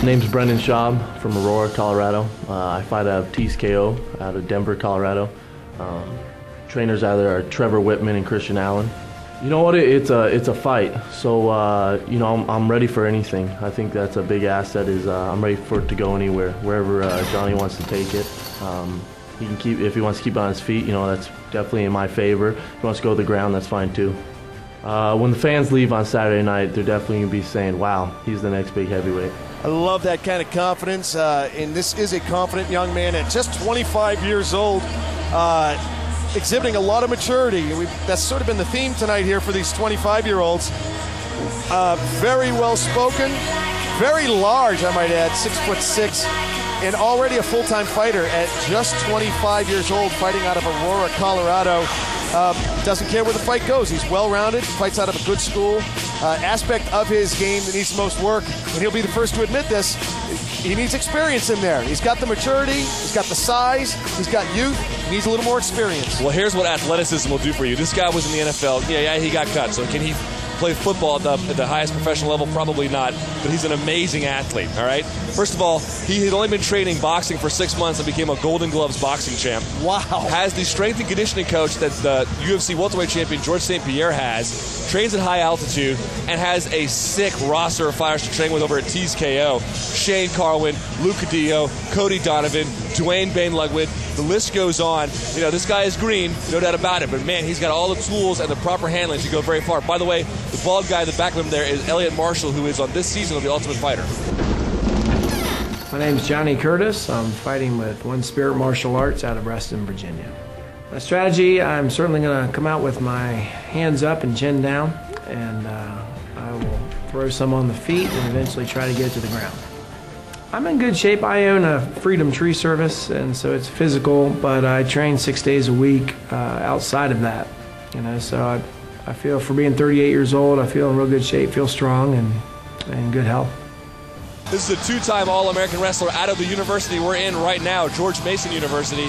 Name's Brendan Schaub from Aurora, Colorado. I fight out of TKO out of Denver, Colorado. Trainers either are Trevor Whitman and Christian Allen. You know what? It's a fight, so you know I'm ready for anything. I think that's a big asset. I'm ready for it to go anywhere, wherever Johnny wants to take it. He can keep if he wants to keep it on his feet. You know, that's definitely in my favor. If he wants to go to the ground, that's fine too. When the fans leave on Saturday night, they're definitely going to be saying, "Wow, he's the next big heavyweight." I love that kind of confidence, and this is a confident young man at just 25 years old, exhibiting a lot of maturity. That's sort of been the theme tonight here for these 25-year-olds. Very well spoken, very large, I might add, 6'6", and already a full-time fighter at just 25 years old, fighting out of Aurora, Colorado. Doesn't care where the fight goes. He's well-rounded, fights out of a good school. Aspect of his game that needs the most work, and he'll be the first to admit this, he needs experience in there. He's got the maturity, he's got the size, he's got youth, he needs a little more experience. Well, here's what athleticism will do for you. This guy was in the NFL. Yeah, he got cut. So can he play football at the highest professional level? Probably not, but he's an amazing athlete, all right? First of all, he had only been training boxing for 6 months and became a Golden Gloves boxing champ. Wow. Has the strength and conditioning coach that the UFC welterweight champion George St. Pierre has, trains at high altitude, and has a sick roster of fighters to train with over at TKO. Shane Carwin, Luke Cadillo, Cody Donovan, Dwayne Bain-Ludwig. The list goes on. You know, this guy is green, no doubt about it, but man, he's got all the tools and the proper handling to go very far. By the way, the bald guy in the back of him there is Elliot Marshall, who is on this season of The Ultimate Fighter. My name's Johnny Curtis. I'm fighting with One Spirit Martial Arts out of Reston, Virginia. My strategy, I'm certainly going to come out with my hands up and chin down, and I will throw some on the feet and eventually try to get it to the ground. I'm in good shape. I own a Freedom Tree Service, and so it's physical, but I train 6 days a week outside of that. You know, so I feel, for being 38 years old, I feel in real good shape, feel strong and in good health. This is a two-time All-American wrestler out of the university we're in right now, George Mason University.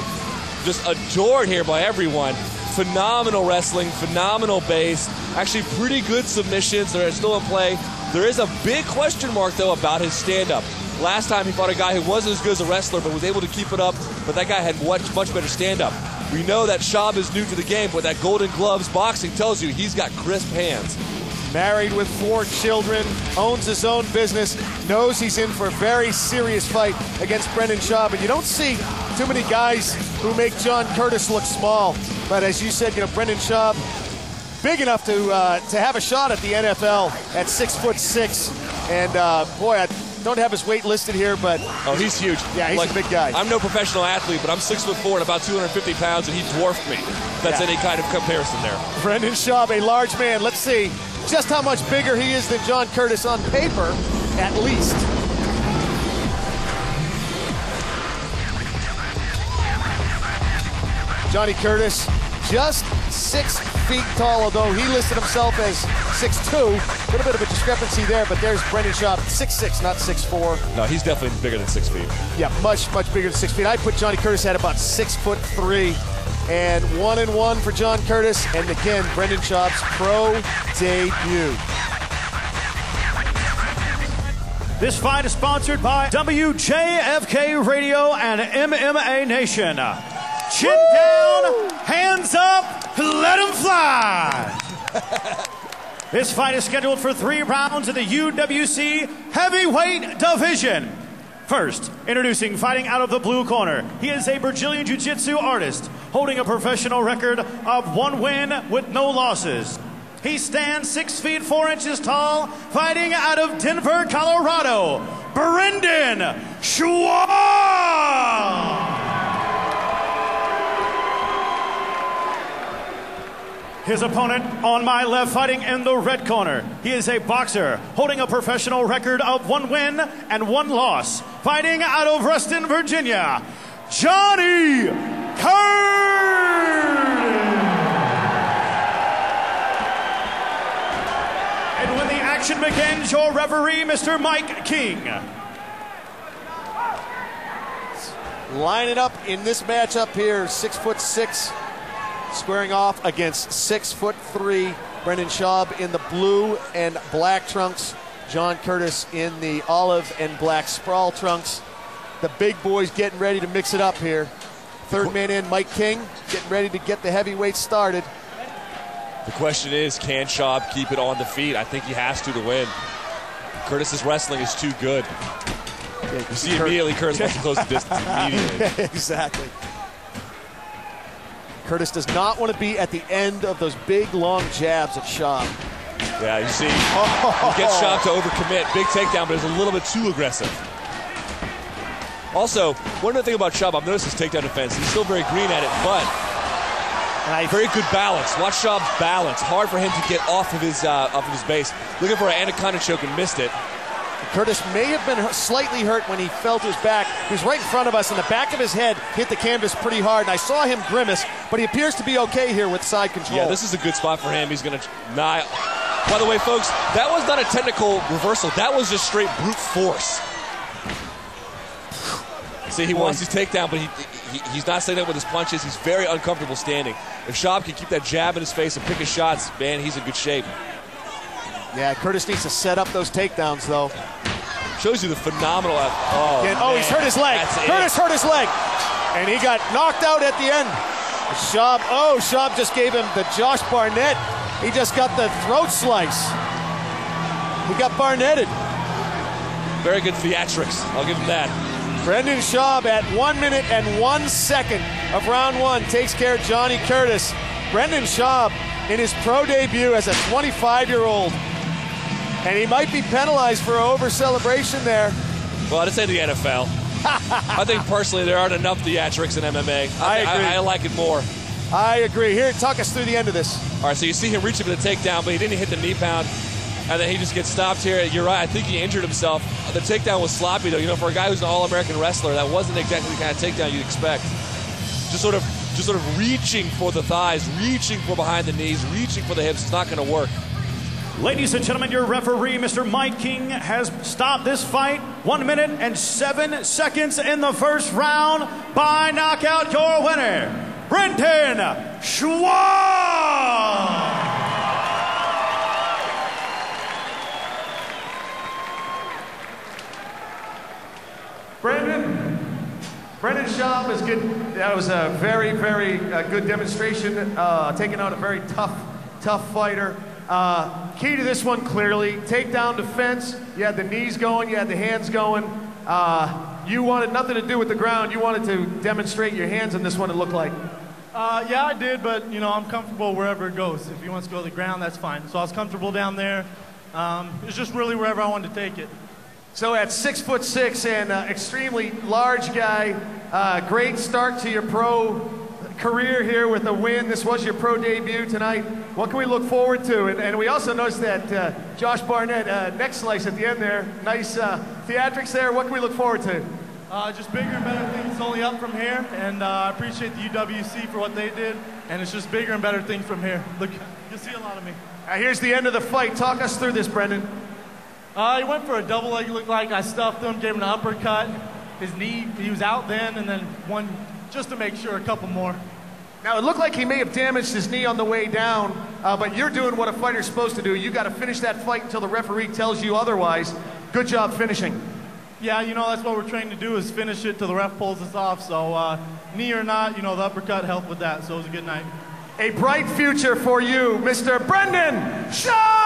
Just adored here by everyone. Phenomenal wrestling, phenomenal base, actually pretty good submissions that are still in play. There is a big question mark, though, about his stand-up. Last time he fought a guy who wasn't as good as a wrestler but was able to keep it up, but that guy had much better stand-up. We know that Schaub is new to the game, but that Golden Gloves boxing tells you he's got crisp hands. Married with 4 children, owns his own business, knows he's in for a very serious fight against Brendan Schaub. And you don't see too many guys who make John Curtis look small. But as you said, you know, Brendan Schaub, big enough to have a shot at the NFL at 6'6". And boy, I don't have his weight listed here, but oh, he's huge. Yeah, he's a big guy. I'm no professional athlete, but I'm 6'4" and about 250 pounds, and he dwarfed me. That's any kind of comparison there. Brendan Schaub, a large man. Let's see just how much bigger he is than John Curtis on paper, at least. Johnny Curtis, just 6 feet tall, although he listed himself as 6'2". A little bit of a discrepancy there, but there's Brendan Schaub, 6'6", not 6'4". No, he's definitely bigger than 6 feet. Yeah, much bigger than 6 feet. I put Johnny Curtis at about 6'3". And 1-1 for John Curtis, and again, Brendan Schaub's pro debut. This fight is sponsored by WJFK Radio and MMA Nation. Chin down, hands up, let them fly. This fight is scheduled for 3 rounds in the UWC Heavyweight Division. First, introducing, fighting out of the blue corner, he is a Brazilian Jiu-Jitsu artist, holding a professional record of 1 win with no losses. He stands 6 feet 4 inches tall, fighting out of Denver, Colorado, Brendan Schaub. His opponent on my left, fighting in the red corner. He is a boxer holding a professional record of 1 win and 1 loss. Fighting out of Reston, Virginia, Johnny Curtis. And when the action begins, your referee, Mr. Mike King. Lining up in this matchup here, 6'6", squaring off against 6'3", Brendan Schaub in the blue and black trunks. John Curtis in the olive and black sprawl trunks. The big boys getting ready to mix it up here. Third man in, Mike King, getting ready to get the heavyweights started. The question is, can Schaub keep it on the feet? I think he has to win. Curtis's wrestling is too good. Yeah, you see immediately Curtis wants to close the distance immediately. Exactly. Curtis does not want to be at the end of those big, long jabs of Schaub. Yeah, you see, he gets Schaub to overcommit. Big takedown, but it's a little bit too aggressive. Also, one other thing about Schaub, I've noticed his takedown defense. He's still very green at it, but very good balance. Watch Schaub's balance. Hard for him to get off of his base. Looking for an anaconda choke and missed it. Curtis may have been slightly hurt when he fell to his back. He was right in front of us, and the back of his head hit the canvas pretty hard, and I saw him grimace, but he appears to be okay here with side control. Yeah, this is a good spot for him. He's going to... By the way, folks, that was not a technical reversal. That was just straight brute force. See, he wants his takedown, but he's not staying up with his punches. He's very uncomfortable standing. If Schaub can keep that jab in his face and pick his shots, man, he's in good shape. Yeah, Curtis needs to set up those takedowns, though. Shows you the phenomenal... He's hurt his leg. Curtis hurt his leg. And he got knocked out at the end. Schaub just gave him the Josh Barnett. He just got the throat slice. He got Barnetted. Very good theatrics. I'll give him that. Brendan Schaub at 1 minute and 1 second of round one takes care of Johnny Curtis. Brendan Schaub in his pro debut as a 25-year-old. And he might be penalized for over celebration there. Well, I'd say the NFL. I think personally there aren't enough theatrics in MMA. I agree. I like it more. I agree. Here, talk us through the end of this. All right, so you see him reach for the takedown, but he didn't hit the knee pound. And then he just gets stopped here. You're right, I think he injured himself. The takedown was sloppy, though. You know, for a guy who's an All-American wrestler, that wasn't exactly the kind of takedown you'd expect. Just sort of reaching for the thighs, reaching for behind the knees, reaching for the hips. It's not going to work. Ladies and gentlemen, your referee, Mr. Mike King, has stopped this fight 1 minute and 7 seconds in the first round by knockout. Your winner, Brendan Schaub. Brendan Schaub is good. That was a very, very good demonstration, taking out a very tough fighter. Key to this one, clearly, takedown defense. You had the knees going, you had the hands going. You wanted nothing to do with the ground. You wanted to demonstrate your hands in this one, it looked like. Yeah, I did, but, you know, I'm comfortable wherever it goes. If he wants to go to the ground, that's fine. So I was comfortable down there. It's just really wherever I wanted to take it. So at 6'6" and extremely large guy, great start to your pro career here with a win. This was your pro debut tonight. What can we look forward to? And we also noticed that Josh Barnett neck slice at the end there. Nice theatrics there. What can we look forward to? Just bigger and better things only up from here. And I appreciate the UWC for what they did. And it's just bigger and better things from here. Look, you'll see a lot of me. Here's the end of the fight. Talk us through this, Brendan. He went for a double leg, looked like. I stuffed him, gave him an uppercut. His knee, he was out then, and then one just to make sure, a couple more. Now, it looked like he may have damaged his knee on the way down, but you're doing what a fighter's supposed to do. You got to finish that fight until the referee tells you otherwise. Good job finishing. Yeah, you know, that's what we're trained to do, is finish it till the ref pulls us off. So, knee or not, you know, the uppercut helped with that, so it was a good night. A bright future for you, Mr. Brendan Schaub!